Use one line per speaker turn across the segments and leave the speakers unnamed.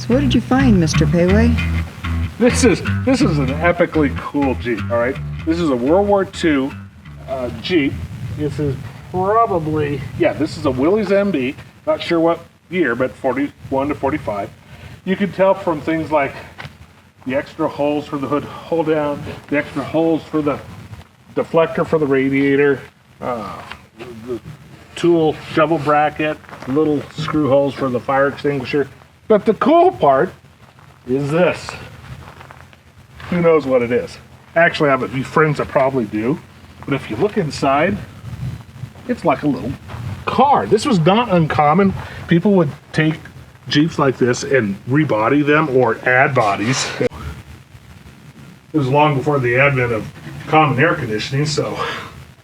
So what did you find, Mr. Péwé?
This is an epically cool Jeep, all right? This is a World War II Jeep. This is probably, yeah, this is a Willys MB. Not sure what year, but 41 to 45. You can tell from things like the extra holes for the hood hold down, the extra holes for the deflector for the radiator, the tool shovel bracket, little screw holes for the fire extinguisher. But the cool part is this. Who knows what it is? Actually, I have a few friends that probably do. But if you look inside, it's like a little car. This was not uncommon. People would take Jeeps like this and rebody them or add bodies. It was long before the advent of common air conditioning, so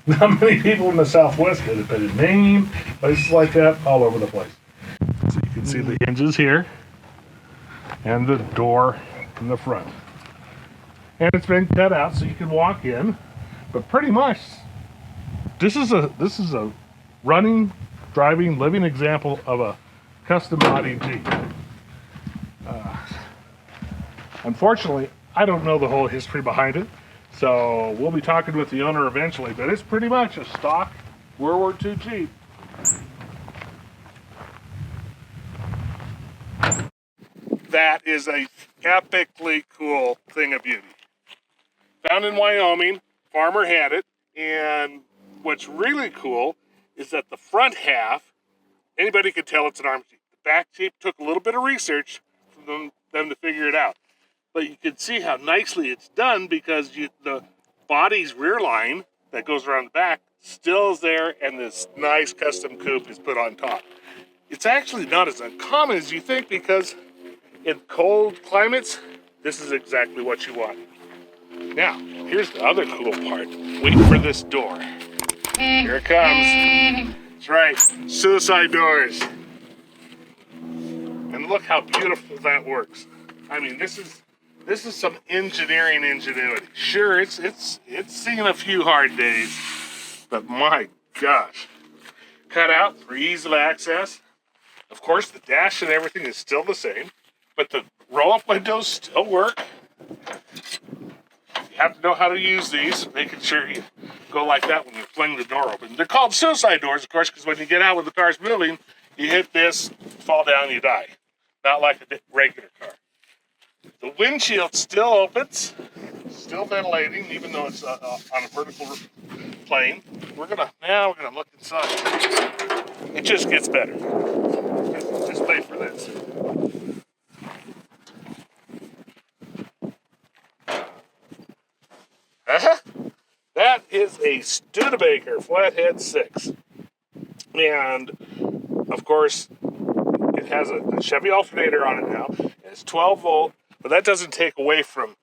not many people in the Southwest did it, but in Maine, places like that, all over the place. So you can see the hinges here and the door in the front. And it's been cut out so you can walk in, but pretty much this is a running, driving, living example of a custom body Jeep. Unfortunately, I don't know the whole history behind it, so we'll be talking with the owner eventually, but it's pretty much a stock World War II Jeep. That is a epically cool thing of beauty. Found in Wyoming, farmer had it, and what's really cool is that the front half, anybody could tell it's an arm Jeep. The back Jeep took a little bit of research for them to figure it out. But you can see how nicely it's done because the body's rear line that goes around the back still is there, and this nice custom coupe is put on top. It's actually not as uncommon as you think because in cold climates, this is exactly what you want. Now, here's the other cool part. Wait for this door. Here it comes. That's right, suicide doors. And look how beautiful that works. I mean, this is some engineering ingenuity. Sure, it's seen a few hard days, but my gosh. Cut out for easy access. Of course, the dash and everything is still the same, but the roll-up windows still work. You have to know how to use these, making sure you go like that when you fling the door open. They're called suicide doors, of course, because when you get out when the car's moving, you hit this, fall down, you die. Not like a regular car. The windshield still opens, still ventilating, even though it's on a vertical plane. We're gonna look inside. It just gets better. Just wait for this. That is a Studebaker Flathead 6. And, of course, it has a Chevy alternator on it now. It's 12 volt, but that doesn't take away from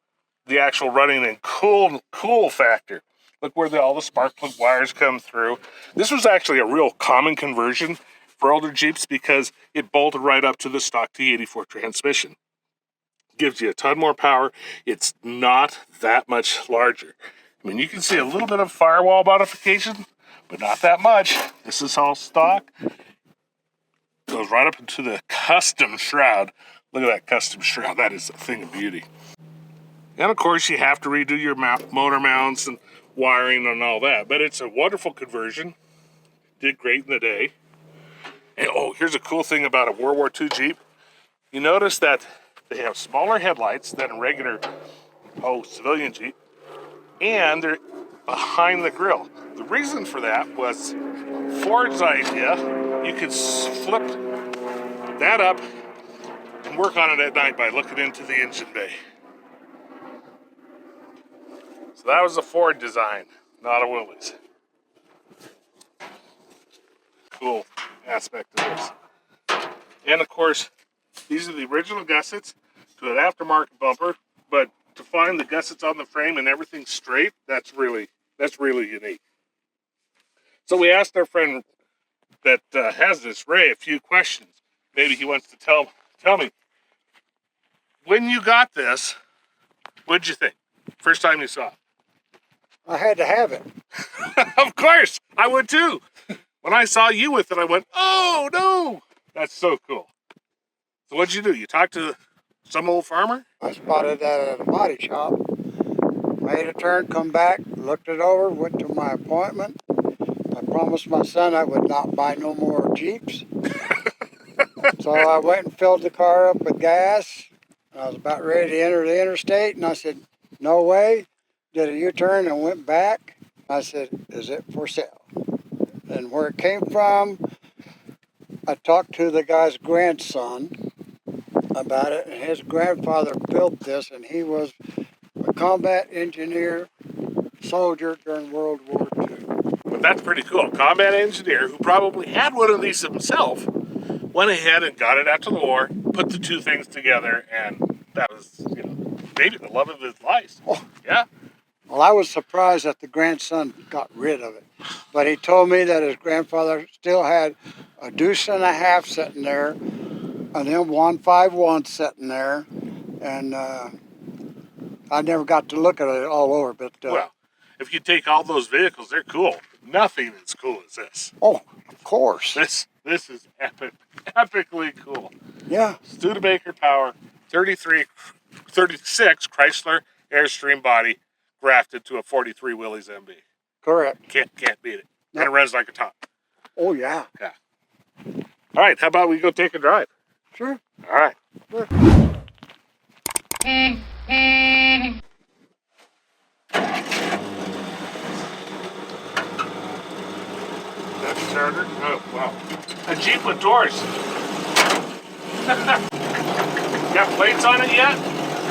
the actual running and cool factor. Look where all the spark plug wires come through. This was actually a real common conversion for older Jeeps because it bolted right up to the stock T84 transmission. Gives you a ton more power. It's not that much larger. I mean, you can see a little bit of firewall modification, but not that much. This is all stock. Goes right up into the custom shroud. Look at that custom shroud. That is a thing of beauty. And of course, you have to redo your motor mounts and wiring and all that. But it's a wonderful conversion. Did great in the day. And here's a cool thing about a World War II Jeep. You notice that they have smaller headlights than a regular civilian Jeep. And they're behind the grill. The reason for that was Ford's idea. You could flip that up and work on it at night by looking into the engine bay. So that was a Ford design, not a Willys. Cool aspect of this. And of course, these are the original gussets to an aftermarket bumper, but to find the gussets on the frame and everything straight, that's really unique. So we asked our friend that has this, Ray, a few questions. Maybe he wants to tell me, when you got this, what'd you think? First time you saw it?
I had to have it.
Of course, I would too. When I saw you with it, I went, oh no, that's so cool. So what'd you do? You talked to Some old farmer?
I spotted that at a body shop. Made a turn, come back, looked it over, went to my appointment. I promised my son I would not buy no more Jeeps. So I went and filled the car up with gas. I was about ready to enter the interstate, and I said, no way. Did a U-turn and went back. I said, is it for sale? And where it came from, I talked to the guy's grandson about it, and his grandfather built this, and he was a combat engineer, soldier during World War II.
But that's pretty cool. Combat engineer who probably had one of these himself went ahead and got it after the war, put the two things together, and that was, maybe the love of his life.
Oh.
Yeah.
Well, I was surprised that the grandson got rid of it, but he told me that his grandfather still had a deuce and a half sitting there, an M151 sitting there, and I never got to look at it all over. But
Well, if you take all those vehicles, they're cool. Nothing as cool as this.
oh, of course,
This is epic, epically cool.
yeah.
Studebaker power, 36 Chrysler Airstream body, grafted to a 43 Willys MB.
Correct.
Can't beat it.
No.
And it runs like a top.
Oh yeah.
Yeah. All right, how about we go take a drive?
Sure.
All right.
Sure.
That's starter. Oh wow. A Jeep with doors. Got plates on it yet?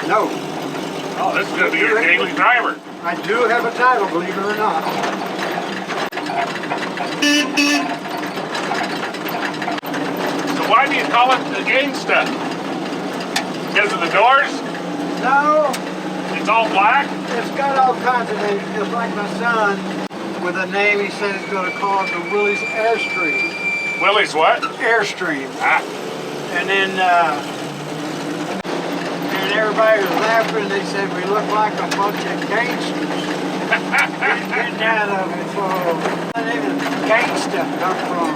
No,
Oh, this is gonna be your daily driver.
I do have a title, believe it or not.
So why do you call it the Gangster? Because of the doors?
No,
It's all black?
it's got all kinds of names, just like my son, with a name he said he's going to call it the Willys Airstream.
Willys what?
Airstream.
Ah,
And then, and everybody was laughing. They said we look like a bunch of gangsters. Getting out of it, so the name is Gangster come from.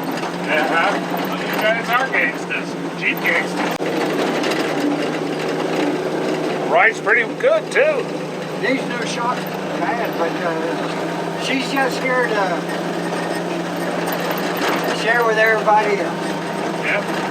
well, you guys are gangsters. Jeep gangsters. Ride's pretty good too.
These new shocks are bad, but she's just here to share with everybody else.
Yeah.